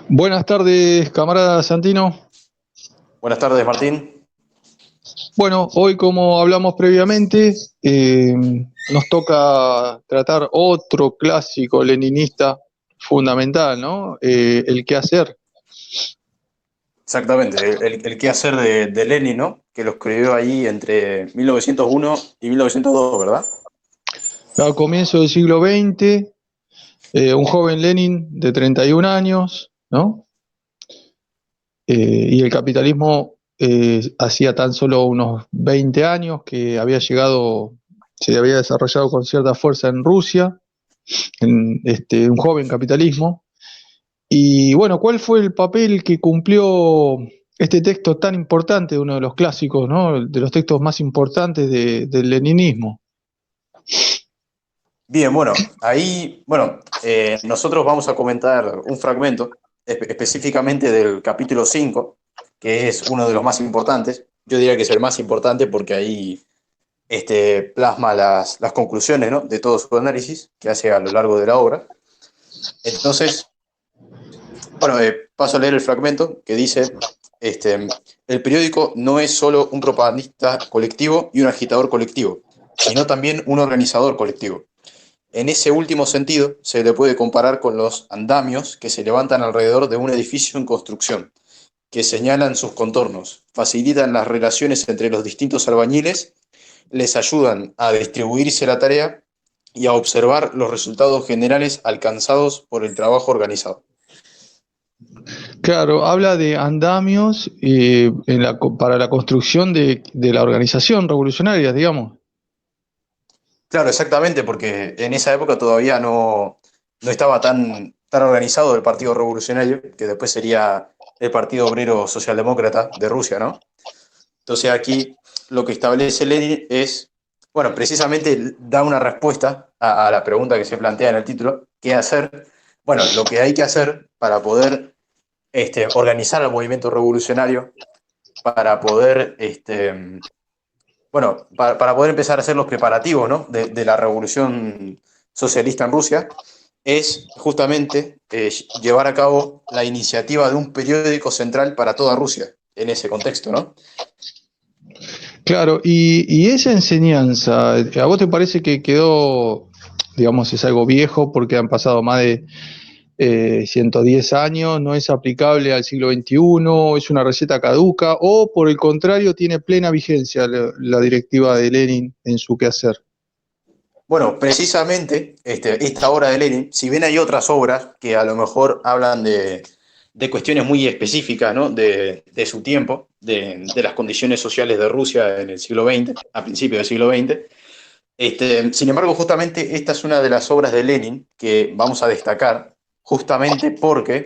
Buenas tardes, camarada Santino. Buenas tardes, Martín. Bueno, hoy como hablamos previamente, nos toca tratar otro clásico leninista fundamental, ¿no? El qué hacer. Exactamente, el qué hacer de Lenin, ¿no? Que lo escribió ahí entre 1901 y 1902, ¿verdad? A comienzo del siglo XX, un joven Lenin de 31 años, ¿no? Y el capitalismo hacía tan solo unos 20 años que había llegado, se había desarrollado con cierta fuerza en Rusia, en un joven capitalismo. Y bueno, ¿cuál fue el papel que cumplió este texto tan importante, uno de los clásicos, ¿no? De los textos más importantes del leninismo? Bien, bueno, ahí, bueno, nosotros vamos a comentar un fragmento específicamente del capítulo 5, que es uno de los más importantes. Yo diría que es el más importante porque ahí plasma las conclusiones, ¿no? De todo su análisis que hace a lo largo de la obra. Entonces, bueno, paso a leer el fragmento que dice, el periódico no es solo un propagandista colectivo y un agitador colectivo, sino también un organizador colectivo. En ese último sentido, se le puede comparar con los andamios que se levantan alrededor de un edificio en construcción, que señalan sus contornos, facilitan las relaciones entre los distintos albañiles, les ayudan a distribuirse la tarea y a observar los resultados generales alcanzados por el trabajo organizado. Claro, habla de andamios para la construcción de la organización revolucionaria, digamos. Claro, exactamente, porque en esa época todavía no estaba tan organizado el Partido Revolucionario, que después sería el Partido Obrero Socialdemócrata de Rusia, ¿no? Entonces aquí lo que establece Lenin es, bueno, precisamente da una respuesta a la pregunta que se plantea en el título, ¿qué hacer? Bueno, lo que hay que hacer para poder organizar el movimiento revolucionario, para poder bueno, para poder empezar a hacer los preparativos, ¿no? de la revolución socialista en Rusia, es justamente llevar a cabo la iniciativa de un periódico central para toda Rusia, en ese contexto, ¿no? Claro, y esa enseñanza, ¿a vos te parece que quedó, digamos, es algo viejo porque han pasado más de 110 años, no es aplicable al siglo XXI, es una receta caduca, o por el contrario tiene plena vigencia la directiva de Lenin en su quehacer? Bueno, precisamente esta obra de Lenin, si bien hay otras obras que a lo mejor hablan de cuestiones muy específicas, ¿no? de su tiempo, de las condiciones sociales de Rusia en el siglo XX, a principios del siglo XX. Sin embargo, justamente esta es una de las obras de Lenin que vamos a destacar, justamente porque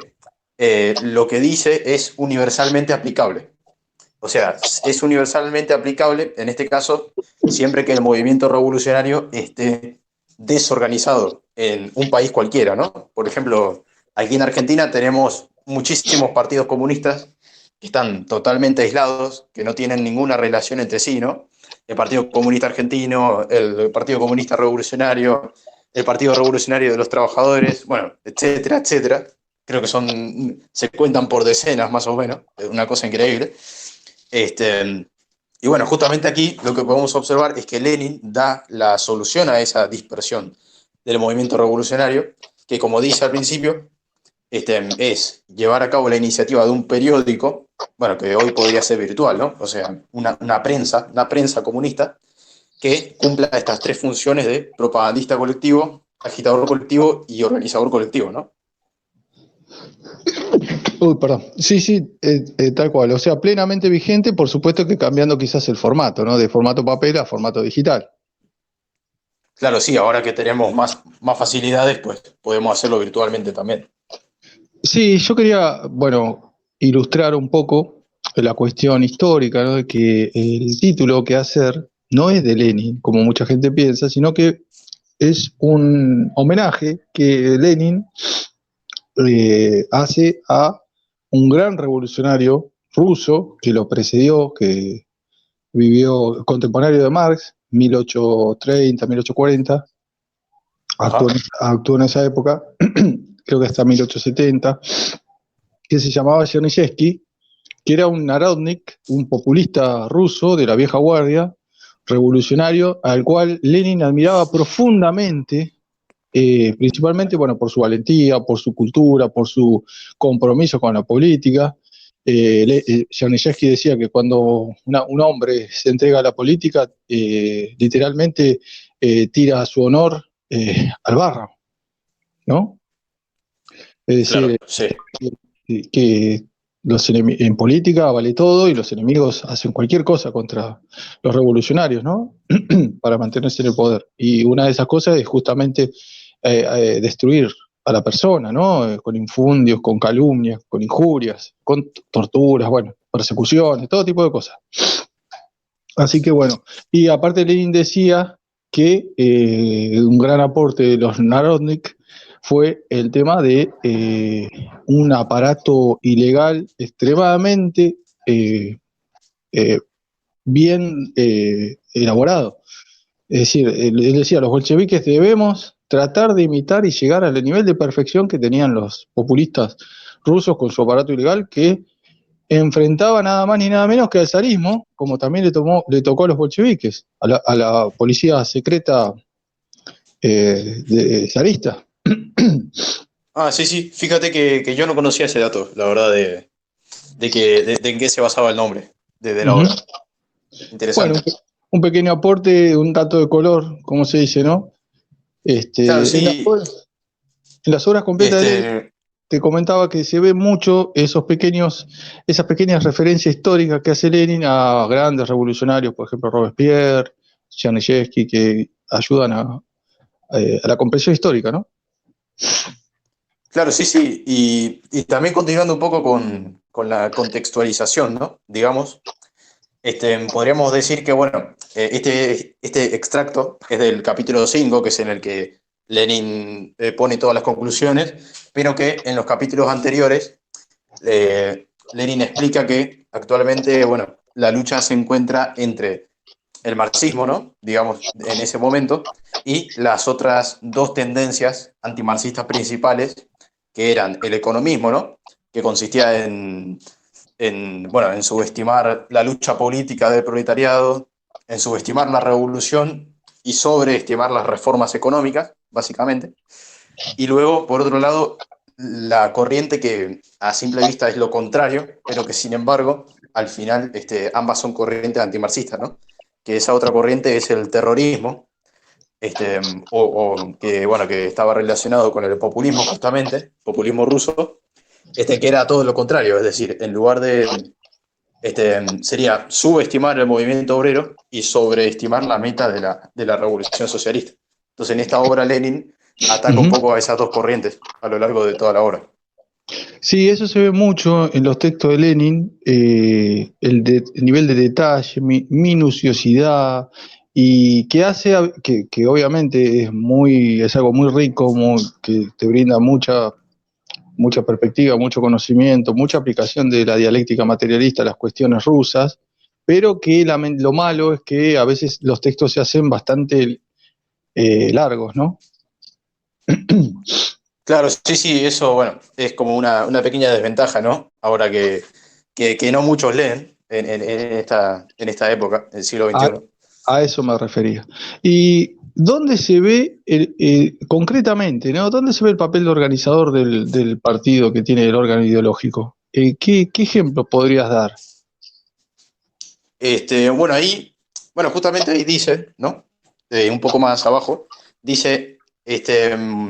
lo que dice es universalmente aplicable. O sea, es universalmente aplicable, en este caso, siempre que el movimiento revolucionario esté desorganizado en un país cualquiera, ¿no? Por ejemplo, aquí en Argentina tenemos muchísimos partidos comunistas que están totalmente aislados, que no tienen ninguna relación entre sí, ¿no? El Partido Comunista Argentino, el Partido Comunista Revolucionario, el Partido Revolucionario de los Trabajadores, bueno, etcétera, etcétera. Creo que se cuentan por decenas más o menos, es una cosa increíble. Este, y bueno, justamente aquí lo que podemos observar es que Lenin da la solución a esa dispersión del movimiento revolucionario, que como dice al principio, es llevar a cabo la iniciativa de un periódico, bueno, que hoy podría ser virtual, ¿no? O sea, una prensa comunista, que cumpla estas tres funciones de propagandista colectivo, agitador colectivo y organizador colectivo, ¿no? Uy, perdón. Sí, sí, tal cual. O sea, plenamente vigente, por supuesto que cambiando quizás el formato, ¿no? De formato papel a formato digital. Claro, sí, ahora que tenemos más facilidades, pues podemos hacerlo virtualmente también. Sí, yo quería, bueno, ilustrar un poco la cuestión histórica, ¿no? De que el título que hacer no es de Lenin, como mucha gente piensa, sino que es un homenaje que Lenin hace a un gran revolucionario ruso que lo precedió, que vivió contemporáneo de Marx, 1830, 1840, actuó, Ajá. actuó en esa época, creo que hasta 1870. que se llamaba Chernyshevsky, que era un narodnik, un populista ruso de la vieja guardia, revolucionario, al cual Lenin admiraba profundamente, principalmente, bueno, por su valentía, por su cultura, por su compromiso con la política. Chernyshevsky decía que cuando un hombre se entrega a la política, literalmente tira su honor al barro, ¿no? Es Claro, decir, sí. que en política vale todo y los enemigos hacen cualquier cosa contra los revolucionarios, ¿no? Para mantenerse en el poder. Y una de esas cosas es justamente destruir a la persona, ¿no? Con infundios, con calumnias, con injurias, con torturas, bueno, persecuciones, todo tipo de cosas. Así que bueno, y aparte Lenin decía que un gran aporte de los Narodnik fue el tema de un aparato ilegal extremadamente eh, bien elaborado. Es decir, él decía, los bolcheviques debemos tratar de imitar y llegar al nivel de perfección que tenían los populistas rusos con su aparato ilegal, que enfrentaba nada más ni nada menos que al zarismo, como también le tocó a los bolcheviques, a la policía secreta zarista. Ah, sí, sí, fíjate que yo no conocía ese dato, la verdad, de en qué se basaba el nombre de la Uh obra. -huh. Bueno, Interesante. un pequeño aporte, un dato de color, como se dice, ¿no? Claro, En sí, las obras completas de Lenin, este, te comentaba que se ve mucho esas pequeñas referencias históricas que hace Lenin a grandes revolucionarios, por ejemplo Robespierre, Chernyshevsky, que ayudan a la comprensión histórica, ¿no? claro, sí, sí, y también continuando un poco con la contextualización, ¿no? Digamos, podríamos decir que, bueno, este extracto es del capítulo 5, que es en el que Lenin pone todas las conclusiones, pero que en los capítulos anteriores Lenin explica que actualmente, bueno, la lucha se encuentra entre el marxismo, ¿no? Digamos, en ese momento, y las otras dos tendencias antimarxistas principales, que eran el economismo, ¿no? Que consistía bueno, en subestimar la lucha política del proletariado, en subestimar la revolución y sobreestimar las reformas económicas, básicamente. Y luego, por otro lado, la corriente que a simple vista es lo contrario, pero que sin embargo, al final, ambas son corrientes antimarxistas, ¿no? Que esa otra corriente es el terrorismo, o que, bueno, que estaba relacionado con el populismo justamente, populismo ruso, que era todo lo contrario, es decir, en lugar de, sería subestimar el movimiento obrero y sobreestimar la meta de la revolución socialista. Entonces, en esta obra Lenin Uh ataca un -huh. poco a esas dos corrientes a lo largo de toda la obra. Sí, eso se ve mucho en los textos de Lenin, el nivel de detalle, minuciosidad, y que hace que obviamente es algo muy rico, que te brinda mucha perspectiva, mucho conocimiento, mucha aplicación de la dialéctica materialista a las cuestiones rusas, pero que lo malo es que a veces los textos se hacen bastante largos, ¿no? Claro, sí, sí, eso, bueno, es como una pequeña desventaja, ¿no? Ahora que no muchos leen en esta época, el siglo A, XXI. a eso me refería. ¿Y dónde se ve concretamente, ¿no? ¿Dónde se ve el papel de organizador del partido que tiene el órgano ideológico? ¿Qué ejemplo podrías dar? Bueno, ahí, bueno, justamente ahí dice, ¿no? Un poco más abajo, dice,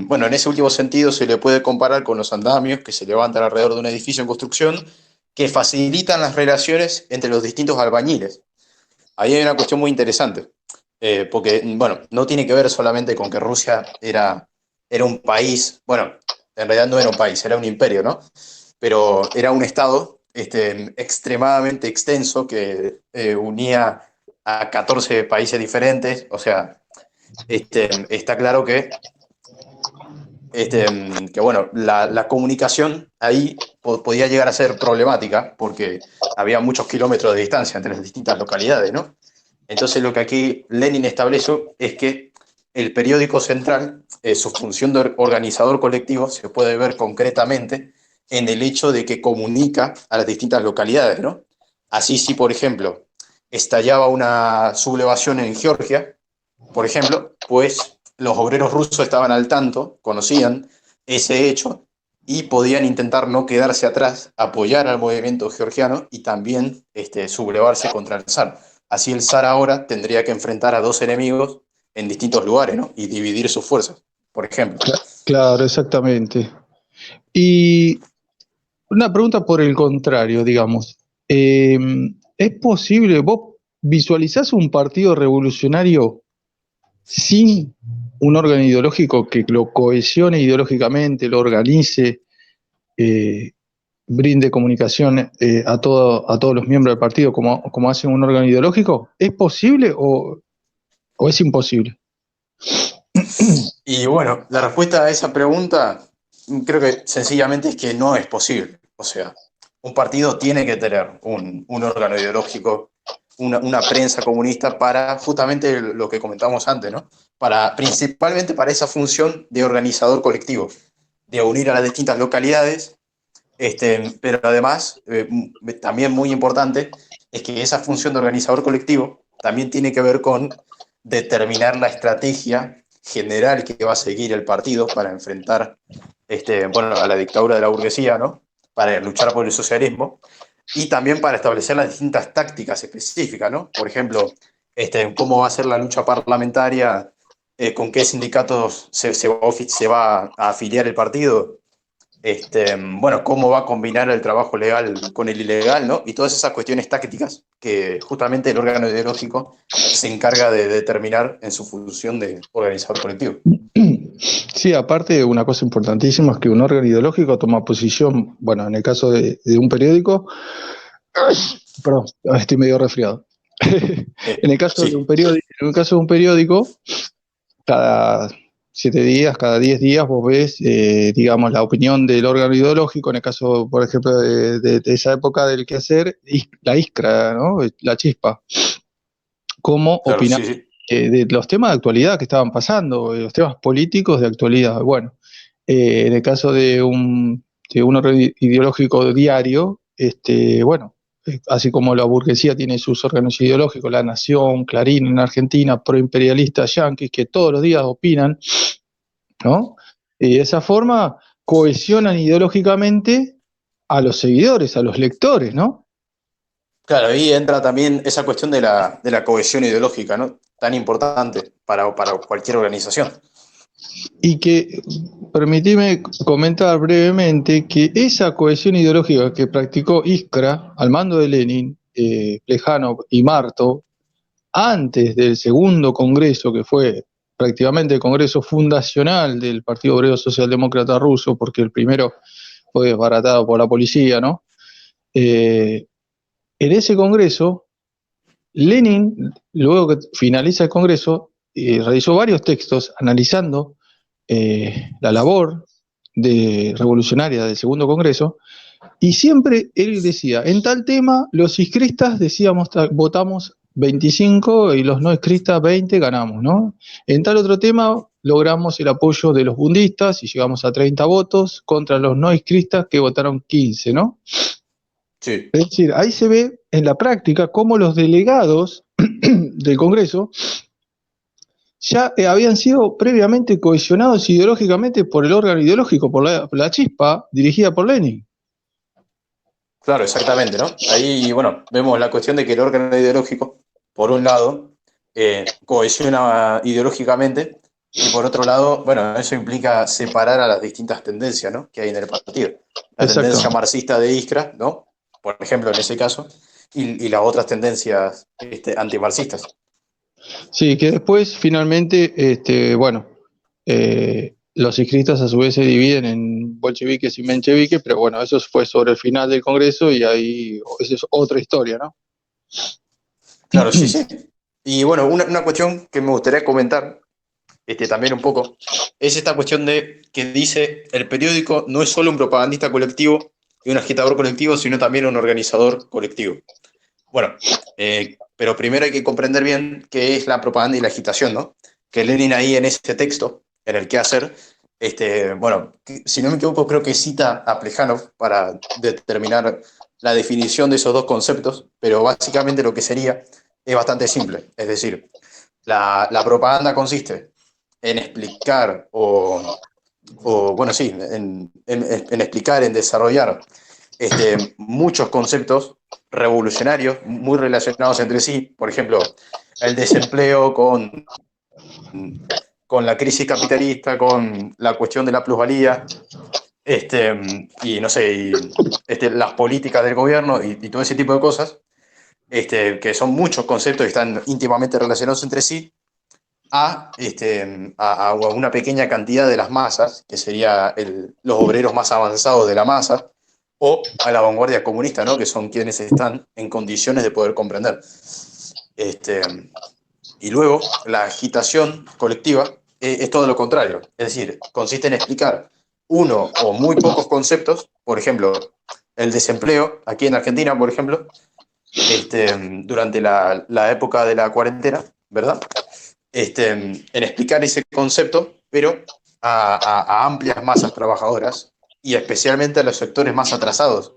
bueno, en ese último sentido se le puede comparar con los andamios que se levantan alrededor de un edificio en construcción que facilitan las relaciones entre los distintos albañiles. Ahí hay una cuestión muy interesante, porque, bueno, no tiene que ver solamente con que Rusia era un país, bueno, en realidad no era un país, era un imperio, ¿no? Pero era un estado extremadamente extenso que unía a 14 países diferentes, o sea, está claro que bueno, la comunicación ahí podía llegar a ser problemática porque había muchos kilómetros de distancia entre las distintas localidades, ¿no? Entonces lo que aquí Lenin estableció es que el periódico central, su función de organizador colectivo, se puede ver concretamente en el hecho de que comunica a las distintas localidades, ¿no? Así, si por ejemplo estallaba una sublevación en Georgia, por ejemplo, pues los obreros rusos estaban al tanto, conocían ese hecho y podían intentar no quedarse atrás, apoyar al movimiento georgiano y también sublevarse contra el zar. Así el zar ahora tendría que enfrentar a dos enemigos en distintos lugares, ¿no? Y dividir sus fuerzas, por ejemplo. Claro, exactamente. Y una pregunta por el contrario, digamos. Eh, ¿Es posible, vos visualizás un partido revolucionario sin un órgano ideológico que lo cohesione ideológicamente, lo organice, eh, brinde comunicación a todos los miembros del partido como hace un órgano ideológico? ¿Es posible o es imposible? Y bueno, la respuesta a esa pregunta creo que sencillamente es que no es posible. O sea, un partido tiene que tener un órgano ideológico, una prensa comunista para justamente lo que comentamos antes, ¿no? Principalmente para esa función de organizador colectivo, de unir a las distintas localidades, pero además, también muy importante, es que esa función de organizador colectivo también tiene que ver con determinar la estrategia general que va a seguir el partido para enfrentar bueno, a la dictadura de la burguesía, ¿no? Para luchar por el socialismo y también para establecer las distintas tácticas específicas, ¿no? Por ejemplo, cómo va a ser la lucha parlamentaria, con qué sindicatos se va a afiliar el partido, bueno, cómo va a combinar el trabajo legal con el ilegal, ¿no? Y todas esas cuestiones tácticas que justamente el órgano ideológico se encarga de determinar en su función de organizador colectivo. Sí, aparte una cosa importantísima es que un órgano ideológico toma posición, bueno, en el caso de un periódico, perdón, estoy medio resfriado. En el caso de un Sí, periódico, cada 7 días, cada 10 días vos ves, digamos, la opinión del órgano ideológico, en el caso, por ejemplo, de esa época del quehacer, la Iskra, ¿no? La Chispa, cómo claro, opinar sí, sí. de los temas de actualidad que estaban pasando, los temas políticos de actualidad. Bueno, en el caso de un órgano ideológico diario, bueno, así como la burguesía tiene sus órganos ideológicos, La Nación, Clarín en Argentina, proimperialistas yanquis, que todos los días opinan, ¿no? Y de esa forma cohesionan ideológicamente a los seguidores, a los lectores, ¿no? Claro, ahí entra también esa cuestión de la cohesión ideológica, ¿no? Tan importante para cualquier organización. Y que, permitime comentar brevemente que esa cohesión ideológica que practicó Iskra al mando de Lenin, Plejánov y Marto, antes del segundo congreso, que fue prácticamente el congreso fundacional del Partido Obrero Socialdemócrata Ruso, porque el primero fue desbaratado por la policía, ¿no? En ese congreso, Lenin, luego que finaliza el congreso, realizó varios textos analizando la labor revolucionaria del segundo congreso, y siempre él decía, en tal tema, los iscristas decíamos, votamos 25 y los no iscristas 20, ganamos, ¿no? En tal otro tema, logramos el apoyo de los bundistas y llegamos a 30 votos contra los no iscristas que votaron 15, ¿no? Sí. Es decir, ahí se ve en la práctica cómo los delegados del Congreso ya habían sido previamente cohesionados ideológicamente por el órgano ideológico, por la Chispa, dirigida por Lenin. Claro, exactamente, ¿no? Ahí, bueno, vemos la cuestión de que el órgano ideológico, por un lado, cohesiona ideológicamente y por otro lado, bueno, eso implica separar a las distintas tendencias, ¿no? Que hay en el partido. La tendencia Exacto. marxista de Iskra, ¿no? Por ejemplo, en ese caso, y las otras tendencias antimarxistas. Sí, que después finalmente, bueno, los inscritos a su vez se dividen en bolcheviques y mencheviques, pero bueno, eso fue sobre el final del Congreso y ahí esa es otra historia, ¿no? Claro, sí, sí. Y bueno, una cuestión que me gustaría comentar también un poco, es esta cuestión de que dice el periódico no es solo un propagandista colectivo y un agitador colectivo, sino también un organizador colectivo. Bueno, pero primero hay que comprender bien qué es la propaganda y la agitación, ¿no? Que Lenin ahí en ese texto, en el qué hacer, Bueno, si no me equivoco, creo que cita a Plejánov para determinar la definición de esos dos conceptos, pero básicamente lo que sería es bastante simple. Es decir, la propaganda consiste en explicar bueno, sí, en explicar, en desarrollar muchos conceptos revolucionarios muy relacionados entre sí. Por ejemplo, el desempleo con la crisis capitalista, con la cuestión de la plusvalía, y no sé, las políticas del gobierno y todo ese tipo de cosas, que son muchos conceptos que están íntimamente relacionados entre sí, a una pequeña cantidad de las masas, que serían los obreros más avanzados de la masa, o a la vanguardia comunista, ¿no? Que son quienes están en condiciones de poder comprender. Este, y luego, la agitación colectiva es todo lo contrario, es decir, consiste en explicar uno o muy pocos conceptos, por ejemplo, el desempleo, aquí en Argentina, por ejemplo, durante la época de la cuarentena, ¿verdad? En explicar ese concepto, pero a amplias masas trabajadoras y especialmente a los sectores más atrasados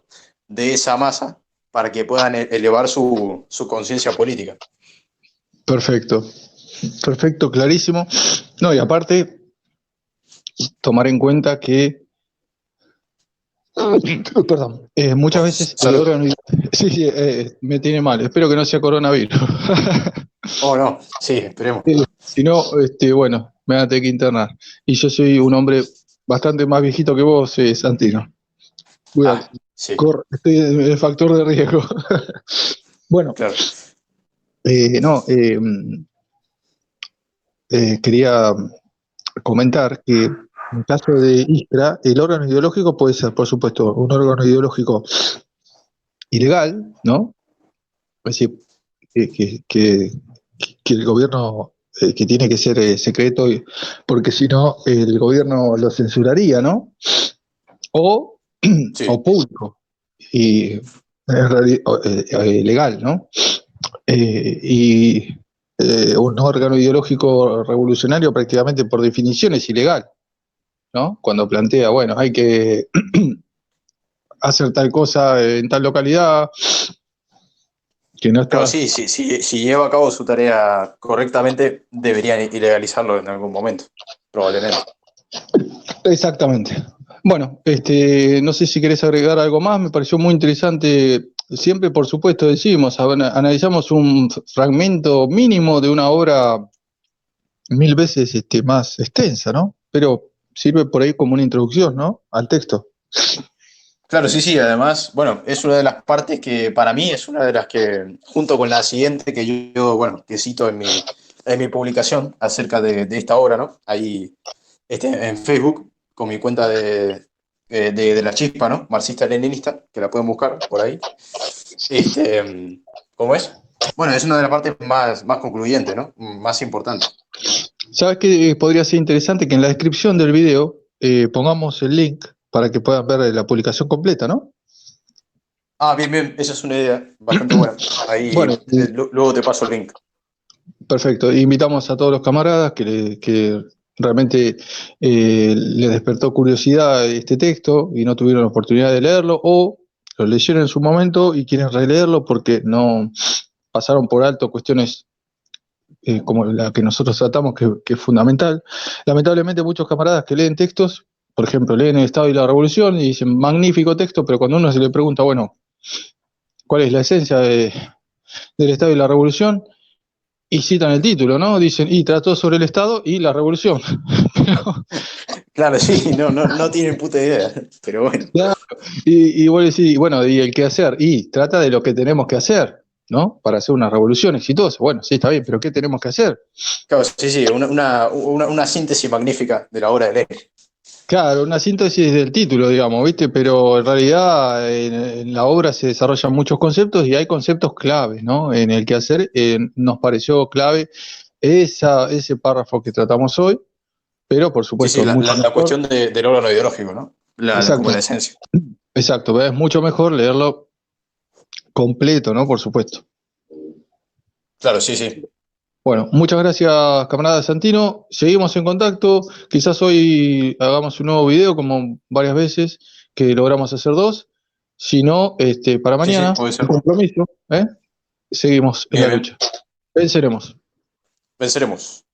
de esa masa para que puedan elevar su conciencia política. Perfecto, perfecto, clarísimo. No, y aparte, tomar en cuenta que, perdón, muchas veces el Salud. órgano, sí, sí, me tiene mal, espero que no sea coronavirus. Oh, no, sí, esperemos. Si no, bueno, me van a tener que internar. Y yo soy un hombre bastante más viejito que vos, Santino. Ah, sí, Estoy en el factor de riesgo. Bueno, claro. no, quería comentar que en el caso de Iskra, el órgano ideológico puede ser, por supuesto, un órgano ideológico ilegal, ¿no? Es decir, que el gobierno, que tiene que ser secreto, porque si no, el gobierno lo censuraría, ¿no? O, Sí. o público, y legal, ¿no? Y un órgano ideológico revolucionario prácticamente por definición es ilegal, ¿no? Cuando plantea, bueno, hay que hacer tal cosa en tal localidad, que no Claro, está. sí, sí, sí, si lleva a cabo su tarea correctamente, deberían ilegalizarlo en algún momento, probablemente. Exactamente. Bueno, no sé si querés agregar algo más, me pareció muy interesante. Siempre, por supuesto, decimos, analizamos un fragmento mínimo de una obra 1000 veces más extensa, ¿no? Pero sirve por ahí como una introducción, ¿no? Al texto. Claro, sí, sí, además, bueno, es una de las partes que para mí es una de las que, junto con la siguiente que yo bueno, que cito en mi publicación acerca de esta obra, ¿no? Ahí, en Facebook, con mi cuenta de La Chispa, ¿no? Marxista-leninista, que la pueden buscar por ahí. ¿Cómo es? Bueno, es una de las partes más concluyentes, ¿no? Más importantes. ¿Sabes qué podría ser interesante? Que en la descripción del video pongamos el link para que puedan ver la publicación completa, ¿no? Ah, bien, bien, esa es una idea bastante buena. Ahí, Bueno, luego te paso el link. perfecto. Invitamos a todos los camaradas que realmente les despertó curiosidad este texto y no tuvieron la oportunidad de leerlo, o lo leyeron en su momento y quieren releerlo porque no pasaron por alto cuestiones como la que nosotros tratamos, que es fundamental. Lamentablemente muchos camaradas que leen textos, por ejemplo, leen El Estado y la Revolución y dicen, magnífico texto, pero cuando uno se le pregunta, bueno, ¿cuál es la esencia del Estado y la Revolución? Y citan el título, ¿no? Dicen, y trató sobre el Estado y la Revolución. Pero, Claro, sí, no tienen puta idea, pero bueno. claro, y vos decís, bueno, ¿y el qué hacer? Y trata de lo que tenemos que hacer, ¿no? Para hacer una revolución exitosa. Bueno, sí, está bien, pero ¿qué tenemos que hacer? Claro, sí, sí, una síntesis magnífica de la obra de Lenin. Claro, una síntesis del título, digamos, ¿viste? Pero en realidad en la obra se desarrollan muchos conceptos y hay conceptos claves, ¿no? En el quehacer nos pareció clave ese párrafo que tratamos hoy, pero por Sí, sí, supuesto mucho la mejor. cuestión del órgano ideológico, ¿no? Como Exacto, la esencia. exacto, es mucho mejor leerlo completo, ¿no? Por supuesto. Claro, sí, sí. Bueno, muchas gracias, camarada Santino. Seguimos en contacto. Quizás hoy hagamos un nuevo video, como varias veces, que logramos hacer dos. Si no, para Sí, sí, mañana, puede un ser. compromiso, ¿eh? Seguimos en Bien, la bien. lucha. Venceremos. Venceremos.